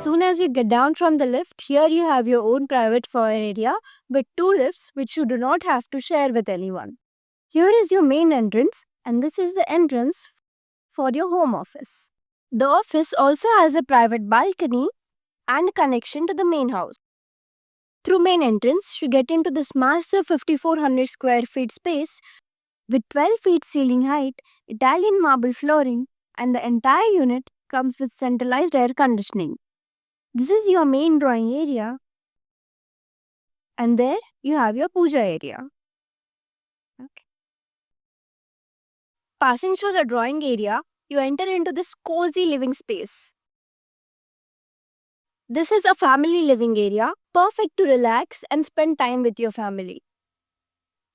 soon as you get down from the lift, here you have your own private foyer area with 2 lifts which you do not have to share with anyone. Here is your main entrance, and this is the entrance for your home office. The office also has a private balcony and connection to the main house. Through main entrance, you get into this massive 5400 square feet space with 12 feet ceiling height, Italian marble flooring, and the entire unit comes with centralized air conditioning. This is your main drawing area, and there you have your puja area. Okay. Passing through the drawing area, you enter into this cozy living space. This is a family living area, perfect to relax and spend time with your family.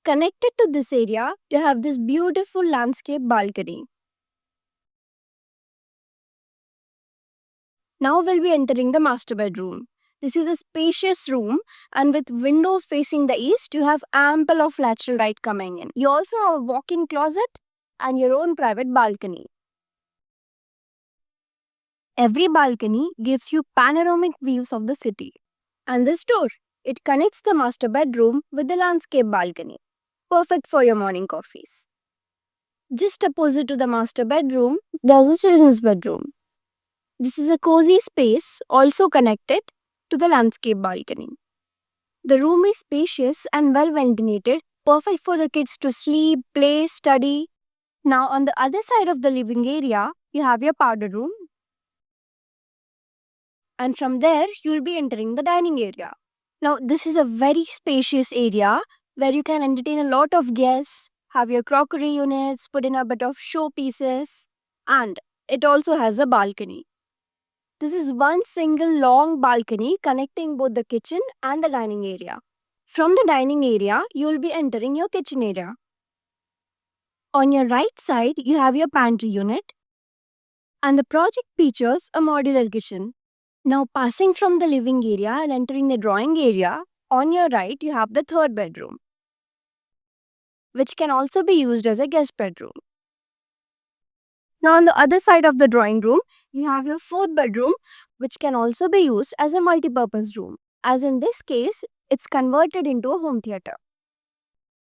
Connected to this area, you have this beautiful landscape balcony. Now we'll be entering the master bedroom. This is a spacious room, and with windows facing the east, you have ample of natural light coming in. You also have a walk-in closet and your own private balcony. Every balcony gives you panoramic views of the city. And this door, it connects the master bedroom with the landscape balcony. Perfect for your morning coffees. Just opposite to the master bedroom, there's a children's bedroom. This is a cozy space also connected to the landscape balcony. The room is spacious and well ventilated, perfect for the kids to sleep, play, study. Now on the other side of the living area, you have your powder room. And from there, you'll be entering the dining area. Now this is a very spacious area where you can entertain a lot of guests, have your crockery units, put in a bit of showpieces, and it also has a balcony. This is one single long balcony connecting both the kitchen and the dining area. From the dining area, you will be entering your kitchen area. On your right side, you have your pantry unit, and the project features a modular kitchen. Now passing from the living area and entering the drawing area, on your right you have the third bedroom, which can also be used as a guest bedroom. Now on the other side of the drawing room, you have your fourth bedroom, which can also be used as a multi-purpose room. As in this case, it's converted into a home theater.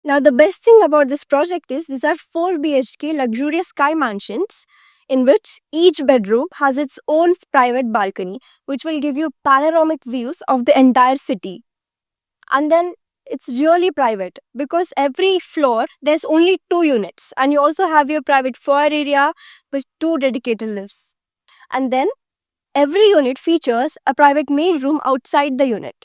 Now the best thing about this project is these are 4 BHK luxurious sky mansions in which each bedroom has its own private balcony, which will give you panoramic views of the entire city. And then it's really private because every floor there's only 2 units, and you also have your private foyer area with 2 dedicated lifts. And then every unit features a private main room outside the unit.